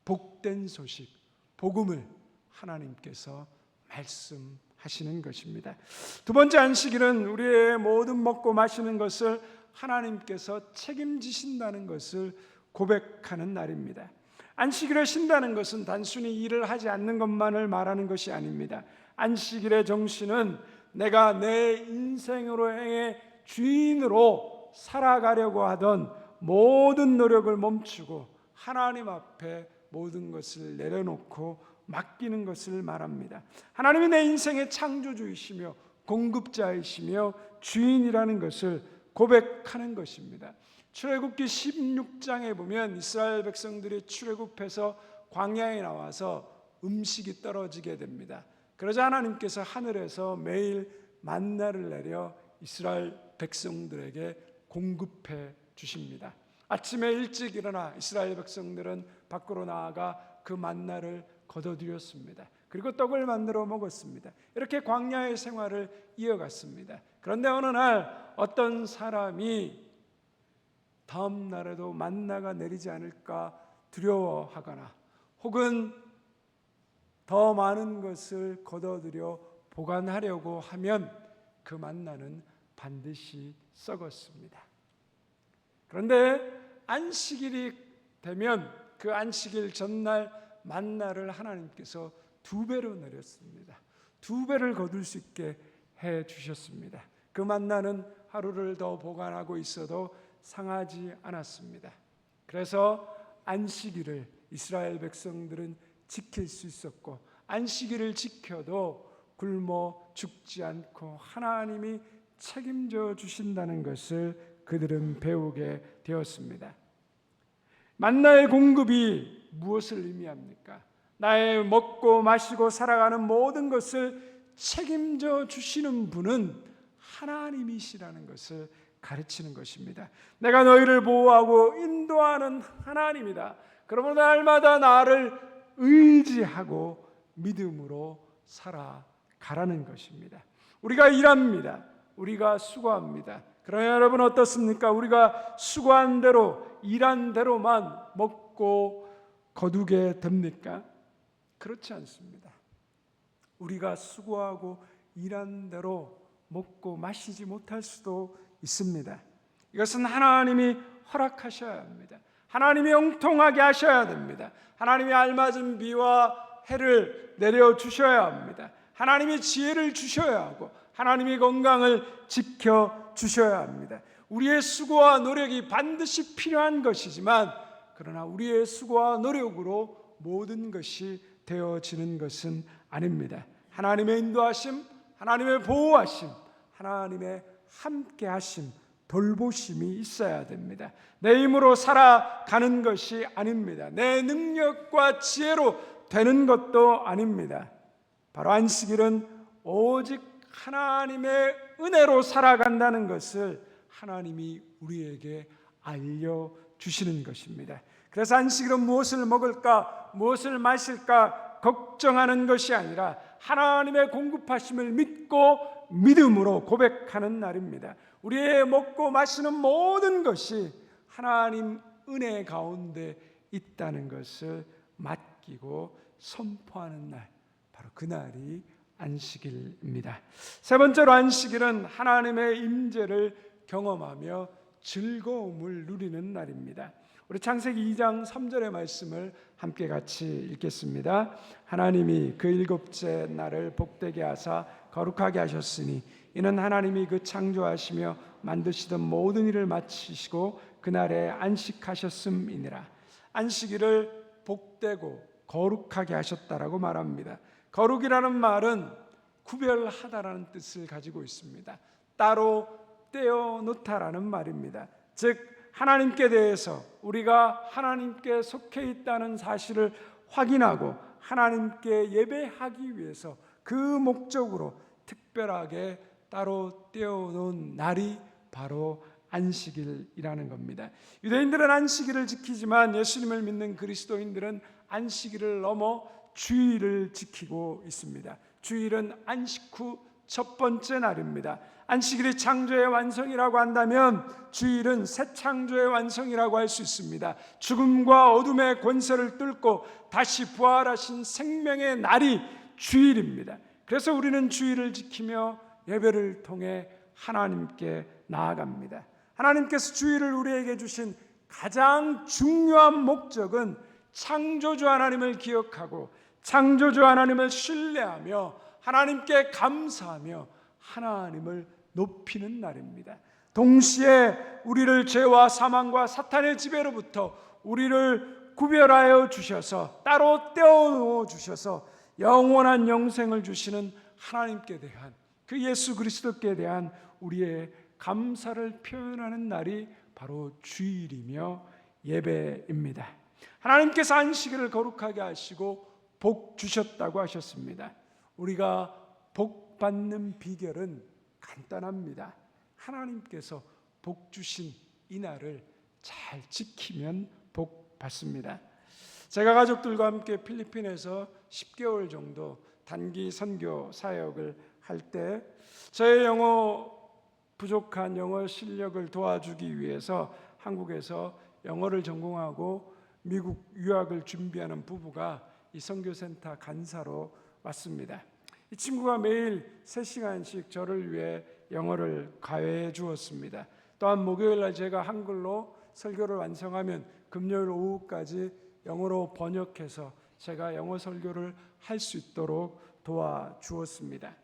복된 소식, 복음을 하나님께서 말씀하시는 것입니다. 두 번째 안식일은 우리의 모든 먹고 마시는 것을 하나님께서 책임지신다는 것을 고백하는 날입니다. 안식일에 쉰다는 것은 단순히 일을 하지 않는 것만을 말하는 것이 아닙니다. 안식일의 정신은 내가 내 인생으로의 주인으로 살아가려고 하던 모든 노력을 멈추고 하나님 앞에 모든 것을 내려놓고 맡기는 것을 말합니다. 하나님이 내 인생의 창조주이시며 공급자이시며 주인이라는 것을 고백하는 것입니다. 출애굽기 16장에 보면 이스라엘 백성들이 출애굽해서 광야에 나와서 음식이 떨어지게 됩니다. 그러자 하나님께서 하늘에서 매일 만나를 내려 이스라엘 백성들에게 공급해 주십니다. 아침에 일찍 일어나 이스라엘 백성들은 밖으로 나아가 그 만나를 거둬들였습니다. 그리고 떡을 만들어 먹었습니다. 이렇게 광야의 생활을 이어갔습니다. 그런데 어느 날 어떤 사람이 다음 날에도 만나가 내리지 않을까 두려워하거나 혹은 더 많은 것을 거둬들여 보관하려고 하면 그 만나는 반드시 썩었습니다. 그런데 안식일이 되면 그 안식일 전날 만나를 하나님께서 2배로 내렸습니다. 2배를 거둘 수 있게 해 주셨습니다. 그 만나는 하루를 더 보관하고 있어도 상하지 않았습니다. 그래서 안식일을 이스라엘 백성들은 지킬 수 있었고 안식일을 지켜도 굶어 죽지 않고 하나님이 책임져 주신다는 것을 그들은 배우게 되었습니다. 만나의 공급이 무엇을 의미합니까? 나의 먹고 마시고 살아가는 모든 것을 책임져 주시는 분은 하나님이시라는 것을 가르치는 것입니다. 내가 너희를 보호하고 인도하는 하나님이다. 그러므로 날마다 나를 의지하고 믿음으로 살아가라는 것입니다. 우리가 일합니다. 우리가 수고합니다. 그러나 여러분 어떻습니까? 우리가 수고한 대로 일한 대로만 먹고 거두게 됩니까? 그렇지 않습니다. 우리가 수고하고 일한 대로 먹고 마시지 못할 수도 있습니다. 이것은 하나님이 허락하셔야 합니다. 하나님이 형통하게 하셔야 됩니다. 하나님이 알맞은 비와 해를 내려주셔야 합니다. 하나님이 지혜를 주셔야 하고 하나님이 건강을 지켜주셔야 합니다. 우리의 수고와 노력이 반드시 필요한 것이지만 그러나 우리의 수고와 노력으로 모든 것이 되어지는 것은 아닙니다. 하나님의 인도하심, 하나님의 보호하심, 하나님의 함께하심, 돌보심이 있어야 됩니다. 내 힘으로 살아가는 것이 아닙니다. 내 능력과 지혜로 되는 것도 아닙니다. 바로 안식일은 오직 하나님의 은혜로 살아간다는 것을 하나님이 우리에게 알려주시는 것입니다. 그래서 안식일은 무엇을 먹을까, 무엇을 마실까 걱정하는 것이 아니라 하나님의 공급하심을 믿고 믿음으로 고백하는 날입니다. 우리의 먹고 마시는 모든 것이 하나님 은혜 가운데 있다는 것을 맡기고 선포하는 날, 바로 그날이 안식일입니다. 세 번째로 안식일은 하나님의 임재를 경험하며 즐거움을 누리는 날입니다. 우리 창세기 2장 3절의 말씀을 함께 같이 읽겠습니다. 하나님이 그 일곱째 날을 복되게 하사 거룩하게 하셨으니 이는 하나님이 그 창조하시며 만드시던 모든 일을 마치시고 그날에 안식하셨음이니라. 안식일을 복되고 거룩하게 하셨다라고 말합니다. 거룩이라는 말은 구별하다라는 뜻을 가지고 있습니다. 따로 떼어놓다라는 말입니다. 즉 하나님께 대해서 우리가 하나님께 속해 있다는 사실을 확인하고 하나님께 예배하기 위해서 그 목적으로 특별하게 따로 떼어놓은 날이 바로 안식일이라는 겁니다. 유대인들은 안식일을 지키지만 예수님을 믿는 그리스도인들은 안식일을 넘어 주일을 지키고 있습니다. 주일은 안식 후 첫 번째 날입니다. 안식일이 창조의 완성이라고 한다면 주일은 새 창조의 완성이라고 할 수 있습니다. 죽음과 어둠의 권세를 뚫고 다시 부활하신 생명의 날이 주일입니다. 그래서 우리는 주일을 지키며 예배를 통해 하나님께 나아갑니다. 하나님께서 주일을 우리에게 주신 가장 중요한 목적은 창조주 하나님을 기억하고 창조주 하나님을 신뢰하며 하나님께 감사하며 하나님을 높이는 날입니다. 동시에 우리를 죄와 사망과 사탄의 지배로부터 우리를 구별하여 주셔서 따로 떼어놓아 주셔서 영원한 영생을 주시는 하나님께 대한 그 예수 그리스도께 대한 우리의 감사를 표현하는 날이 바로 주일이며 예배입니다. 하나님께서 안식일을 거룩하게 하시고 복 주셨다고 하셨습니다. 우리가 복 받는 비결은 간단합니다. 하나님께서 복 주신 이 날을 잘 지키면 복 받습니다. 제가 가족들과 함께 필리핀에서 10개월 정도 단기 선교 사역을 할 때 저의 부족한 영어 실력을 도와주기 위해서 한국에서 영어를 전공하고 미국 유학을 준비하는 부부가 이 선교센터 간사로 왔습니다. 이 친구가 매일 3시간씩 저를 위해 영어를 가해해 주었습니다. 또한 목요일날 제가 한글로 설교를 완성하면 금요일 오후까지 영어로 번역해서 제가 영어 설교를 할 수 있도록 도와주었습니다.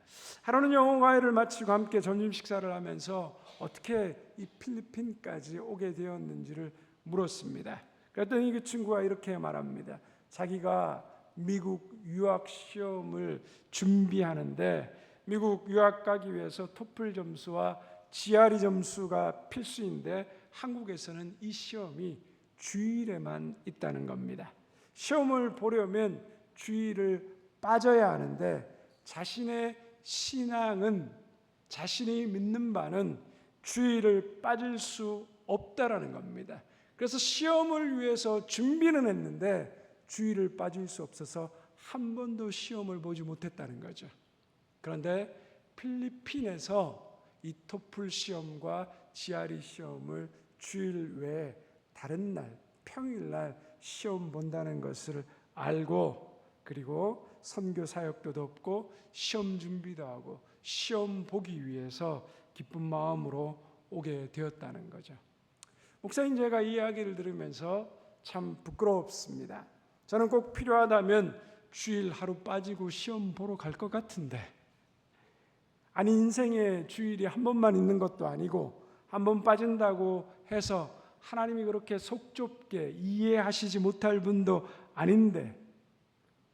하루는 영어 과외를 마치고 함께 점심 식사를 하면서 어떻게 이 필리핀까지 오게 되었는지를 물었습니다. 그랬더니 그 친구가 이렇게 말합니다. 자기가 미국 유학 시험을 준비하는데 미국 유학 가기 위해서 토플 점수와 GRE 점수가 필수인데 한국에서는 이 시험이 주일에만 있다는 겁니다. 시험을 보려면 주일을 빠져야 하는데 자신의 신앙은 자신이 믿는 바는 주일을 빠질 수 없다라는 겁니다. 그래서 시험을 위해서 준비는 했는데 주일을 빠질 수 없어서 한 번도 시험을 보지 못했다는 거죠. 그런데 필리핀에서 이 토플 시험과 GRE 시험을 주일 외에 다른 날, 평일날 시험 본다는 것을 알고 그리고 선교 사역도 돕고 시험 준비도 하고 시험 보기 위해서 기쁜 마음으로 오게 되었다는 거죠. 목사님, 제가 이 이야기를 들으면서 참 부끄럽습니다. 저는 꼭 필요하다면 주일 하루 빠지고 시험 보러 갈 것 같은데, 아니 인생에 주일이 한 번만 있는 것도 아니고 한 번 빠진다고 해서 하나님이 그렇게 속 좁게 이해하시지 못할 분도 아닌데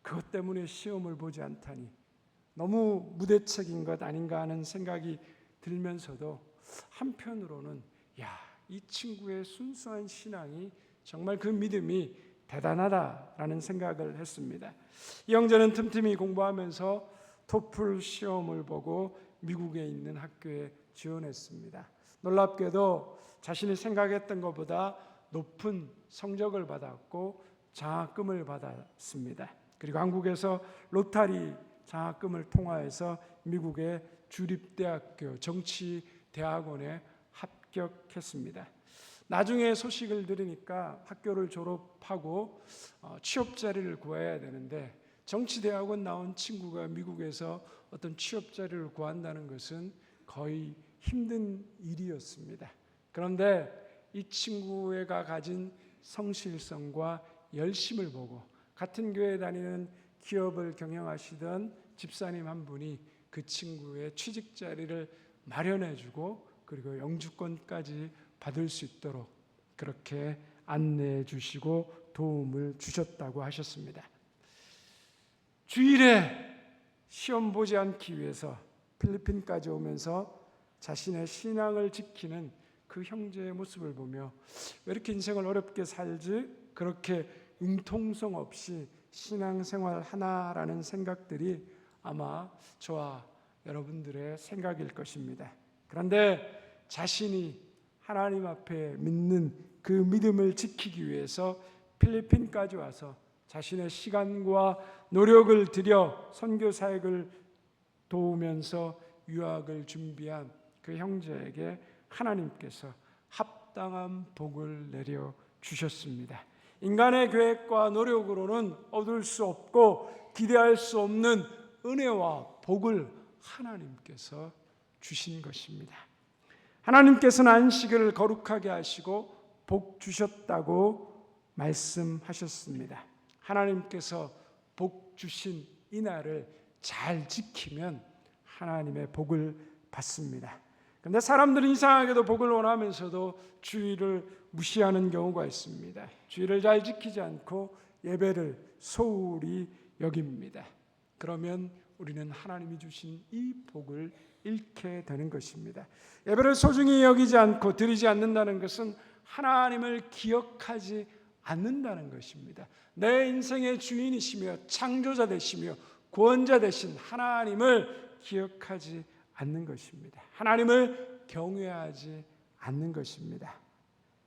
그것 때문에 시험을 보지 않다니 너무 무대책인 것 아닌가 하는 생각이 들면서도 한편으로는 이 친구의 순수한 신앙이 정말 그 믿음이 대단하다라는 생각을 했습니다. 이 형제는 틈틈이 공부하면서 토플 시험을 보고 미국에 있는 학교에 지원했습니다. 놀랍게도 자신이 생각했던 것보다 높은 성적을 받았고 장학금을 받았습니다. 그리고 한국에서 로타리 장학금을 통화해서 미국의 주립대학교 정치대학원에 합격했습니다. 나중에 소식을 들으니까 학교를 졸업하고 취업 자리를 구해야 되는데 정치대학원 나온 친구가 미국에서 어떤 취업 자리를 구한다는 것은 거의 힘든 일이었습니다. 그런데 이 친구가 가진 성실성과 열심을 보고 같은 교회에 다니는 기업을 경영하시던 집사님 한 분이 그 친구의 취직 자리를 마련해 주고 그리고 영주권까지 받을 수 있도록 그렇게 안내해 주시고 도움을 주셨다고 하셨습니다. 주일에 시험 보지 않기 위해서 필리핀까지 오면서 자신의 신앙을 지키는 그 형제의 모습을 보며 왜 이렇게 인생을 어렵게 살지? 그렇게 융통성 없이 신앙생활 하나라는 생각들이 아마 저와 여러분들의 생각일 것입니다. 그런데 자신이 하나님 앞에 믿는 그 믿음을 지키기 위해서 필리핀까지 와서 자신의 시간과 노력을 들여 선교 사역을 도우면서 유학을 준비한 그 형제에게 하나님께서 합당한 복을 내려 주셨습니다. 인간의 계획과 노력으로는 얻을 수 없고 기대할 수 없는 은혜와 복을 하나님께서 주신 것입니다. 하나님께서는 안식일을 거룩하게 하시고 복 주셨다고 말씀하셨습니다. 하나님께서 복 주신 이 날을 잘 지키면 하나님의 복을 받습니다. 그런데 사람들은 이상하게도 복을 원하면서도 주일을 무시하는 경우가 있습니다. 주일을 잘 지키지 않고 예배를 소홀히 여깁니다. 그러면 우리는 하나님이 주신 이 복을 잃게 되는 것입니다. 예배를 소중히 여기지 않고 드리지 않는다는 것은 하나님을 기억하지 않는다는 것입니다. 내 인생의 주인이시며 창조자 되시며 구원자 되신 하나님을 기억하지 않는 것입니다. 하나님을 경외하지 않는 것입니다.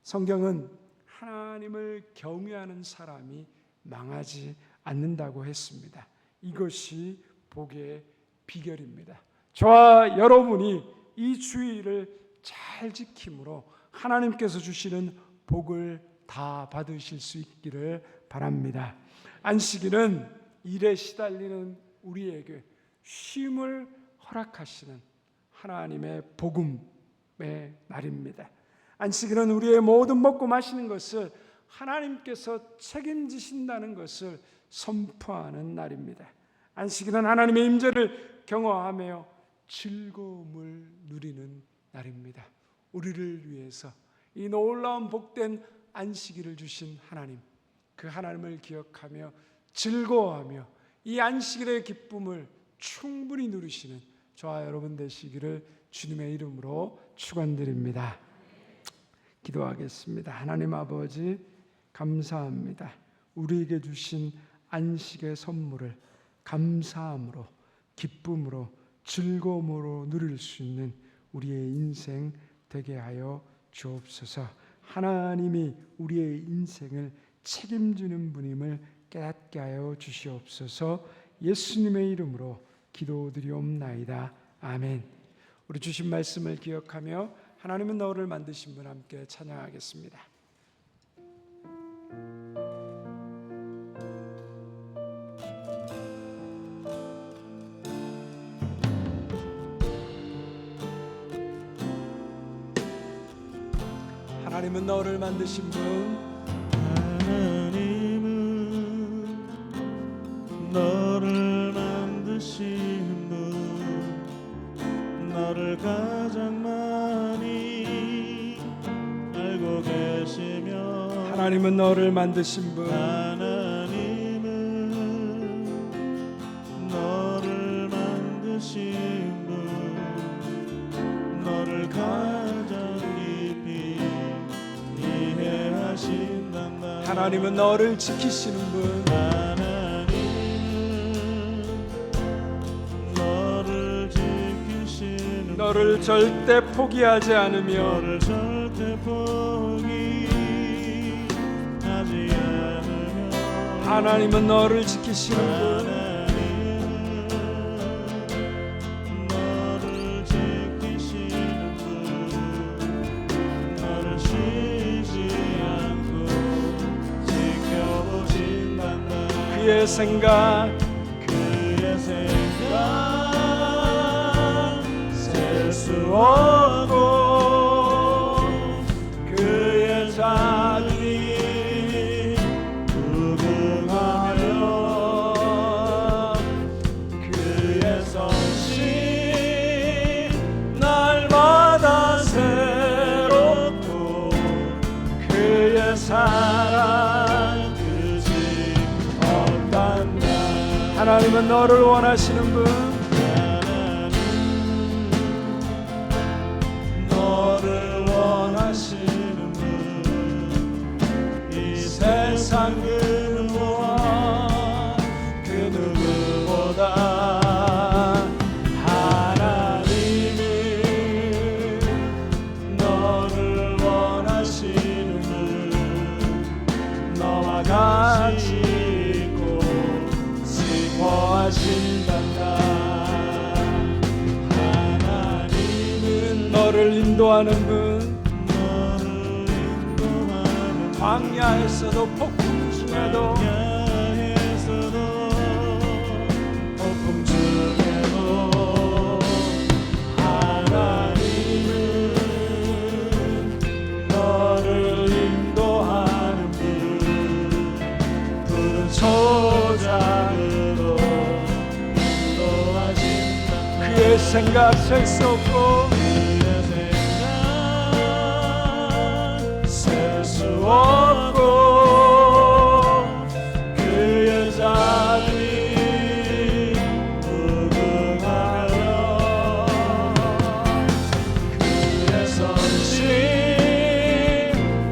성경은 하나님을 경외하는 사람이 망하지 않는다고 했습니다. 이것이 복의 비결입니다. 저와 여러분이 이 주일을 잘 지킴으로 하나님께서 주시는 복을 다 받으실 수 있기를 바랍니다. 안식일은 일에 시달리는 우리에게 쉼을 허락하시는 하나님의 복음의 날입니다. 안식일은 우리의 모든 먹고 마시는 것을 하나님께서 책임지신다는 것을 선포하는 날입니다. 안식일은 하나님의 임재를 경험하며 즐거움을 누리는 날입니다. 우리를 위해서 이 놀라운 복된 안식일을 주신 하나님, 그 하나님을 기억하며 즐거워하며 이 안식일의 기쁨을 충분히 누리시는 저와 여러분 되시기를 주님의 이름으로 축원드립니다. 기도하겠습니다. 하나님 아버지 감사합니다. 우리에게 주신 안식의 선물을 감사함으로 기쁨으로 즐거움으로 누릴 수 있는 우리의 인생 되게 하여 주옵소서. 하나님이 우리의 인생을 책임지는 분임을 깨닫게 하여 주시옵소서. 예수님의 이름으로 기도드리옵나이다. 아멘. 우리 주신 말씀을 기억하며 하나님은 너를 만드신 분 함께 찬양하겠습니다. 하나님은 너를 만드신 분, 하나님은 너를 만드신 분, 너를 가장 많이 알고 계시며, 하나님은 너를 만드신 분, 하나님은 너를 만드신 분, 너를 가장 깊이 이해하신단다. 하나님은 너를 지키시는 분, 너를 절대 포기하지 않으며 너를 절대 포기하지 않으며, 하나님은 너를 지키시는 분, 너를 지키시는 분, 너를 쉬지 않고 지켜보신단다. 그의 생각 하나님은 너를 원하시는 분, 너를 원하시는 분, 이 세상 그 누구와 그 누구보다 하나님이 너를 원하시는 분, 너와 같이 있고 슬퍼하신단다. 하나님은 너를 인도하는 분, 너를 인도하는 광야에서도 폭풍 중에도 광야에서도 폭풍 중에도 하나님은 너를 인도하는 분, 푸른 초장으로 인도하신다. 그의 생각 셀 수 없고 그의 생각 셀수 없고 그의 자비 무궁하며 그의 선심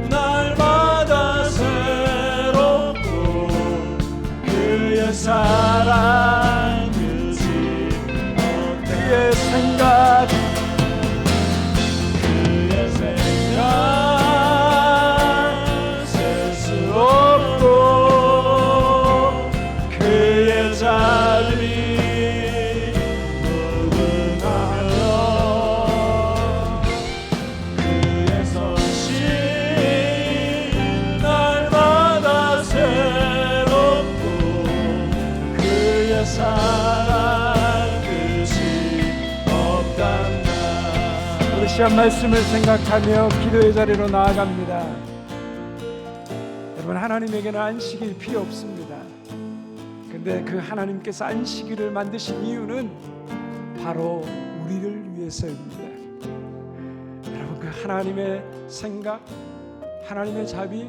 날마다 새롭고 그의 사랑 끝이 그의 생각 그의 생각 셀 수 없고 그의 자비 무궁하며 그의 선심 날마다 새롭고 그의 사랑 끝이 없단다. 우리 시간 말씀을 생각하며 기도의 자리로 나아갑니다. 여러분, 하나님에게는 안식일 필요 없습니다. 근데 그 하나님께서 안식일을 만드신 이유는 바로 우리를 위해서입니다. 여러분, 그 하나님의 생각, 하나님의 자비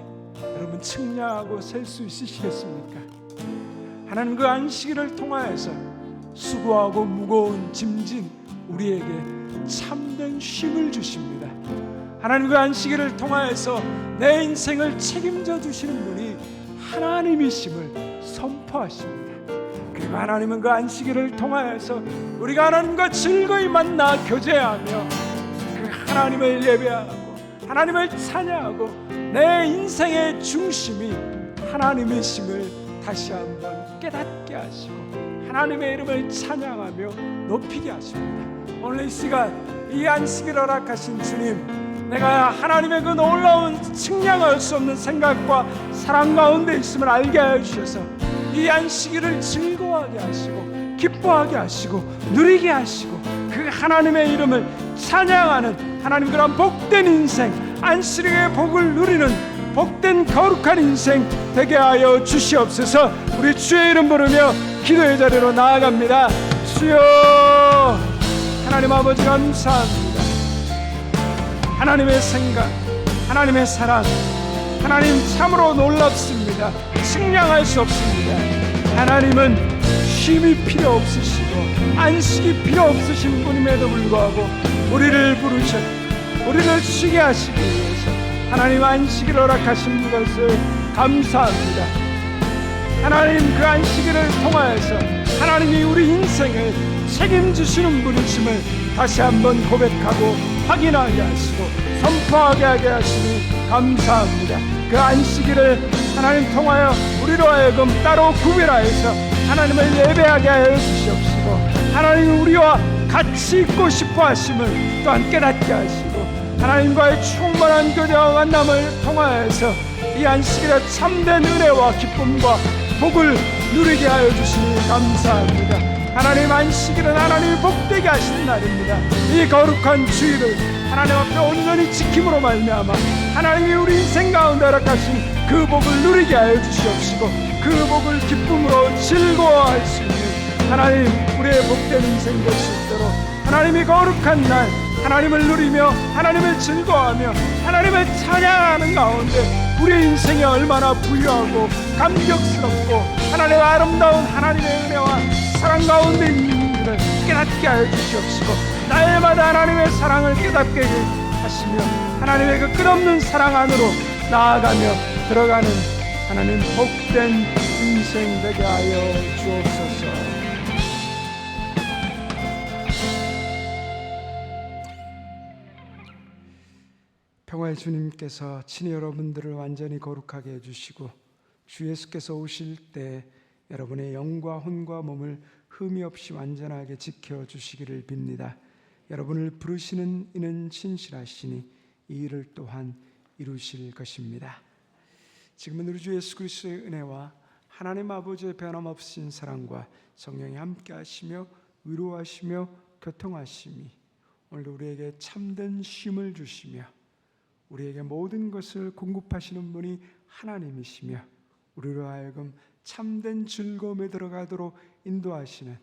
여러분 측량하고 셀 수 있으시겠습니까? 하나님 그 안식일을 통하여서 수고하고 무거운 짐진 우리에게 참된 쉼을 주십니다. 하나님 그 안식일을 통하여서 내 인생을 책임져 주시는 분이 하나님이심을 선포하십니다. 그리고 하나님은 그 안식일을 통하여서 우리가 하나님과 즐거이 만나 교제하며 그 하나님을 예배하고 하나님을 찬양하고 내 인생의 중심이 하나님이심을 다시 한번 깨닫게 하시고 하나님의 이름을 찬양하며 높이게 하십니다. 오늘 이 시간 이 안식일을 허락하신 주님, 내가 하나님의 그 놀라운 측량할 수 없는 생각과 사랑 가운데 있음을 알게 하여 주셔서 이 안식일을 즐거워하게 하시고 기뻐하게 하시고 누리게 하시고 그 하나님의 이름을 찬양하는 하나님 그런 복된 인생, 안식일의 복을 누리는 복된 거룩한 인생 되게 하여 주시옵소서. 우리 주의 이름 부르며 기도의 자리로 나아갑니다. 주여, 하나님 아버지 감사합니다. 하나님의 생각, 하나님의 사랑, 하나님 참으로 놀랍습니다. 측량할 수 없습니다. 하나님은 쉼이 필요 없으시고 안식이 필요 없으신 분임에도 불구하고 우리를 부르셨고 우리를 쉬게 하시기 위해서 하나님 안식일을 허락하신 것을 감사합니다. 하나님 그 안식일을 통하여서 하나님이 우리 인생을 책임지시는 분이심을 다시 한번 고백하고 확인하게 하시고 선포하게 하게 하시니 감사합니다. 그 안식일을 하나님 통하여 우리로 하여금 따로 구별하여서 하나님을 예배하게 하여 주시옵시고 하나님 우리와 같이 있고 싶어 하심을 또한 깨닫게 하시고 하나님과의 충만한 교제와 만남을 통하여서 이 안식일의 참된 은혜와 기쁨과 복을 누리게 하여 주시니 감사합니다. 하나님 안식일은 하나님이 복되게 하시는 날입니다. 이 거룩한 주일을 하나님 앞에 온전히 지킴으로 말미암아 하나님이 우리 인생 가운데 허락하신 그 복을 누리게 하여 주시옵시고 그 복을 기쁨으로 즐거워할 수 있는 하나님 우리의 복된 인생 될 수 있도록 하나님이 거룩한 날 하나님을 누리며 하나님을 즐거워하며 하나님을 찬양하는 가운데 우리의 인생이 얼마나 부유하고 감격스럽고 하나님의 아름다운 하나님의 은혜와 사랑 가운데 있는 일을 깨닫게 하여 주시옵시고 날마다 하나님의 사랑을 깨닫게 하시며 하나님의 그 끝없는 사랑 안으로 나아가며 들어가는 하나님 복된 인생 되게 하여 주옵소서. 평화의 주님께서 친히 여러분들을 완전히 거룩하게 해주시고 주 예수께서 오실 때 여러분의 영과 혼과 몸을 흠이 없이 완전하게 지켜주시기를 빕니다. 여러분을 부르시는 이는 신실하시니 이 일을 또한 이루실 것입니다. 지금은 우리 주 예수 그리스도의 은혜와 하나님 아버지의 변함없으신 사랑과 성령이 함께 하시며 위로하시며 교통하심이 오늘 우리에게 참된 쉼을 주시며 우리에게 모든 것을 공급하시는 분이 하나님이시며 우리로 하여금 참된 즐거움에 들어가도록 인도하시는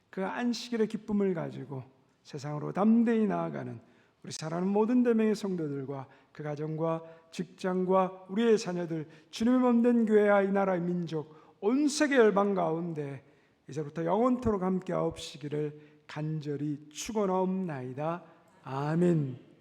그 안식일의 기쁨을 가지고 세상으로 담대히 나아가는 우리 사랑하는 모든 대명의 성도들과 그 가정과 직장과 우리의 자녀들 주님의 몸된 교회와 이 나라의 민족 온 세계 열방 가운데 이제부터 영원토록 함께 하옵시기를 간절히 축원하옵나이다. 아멘.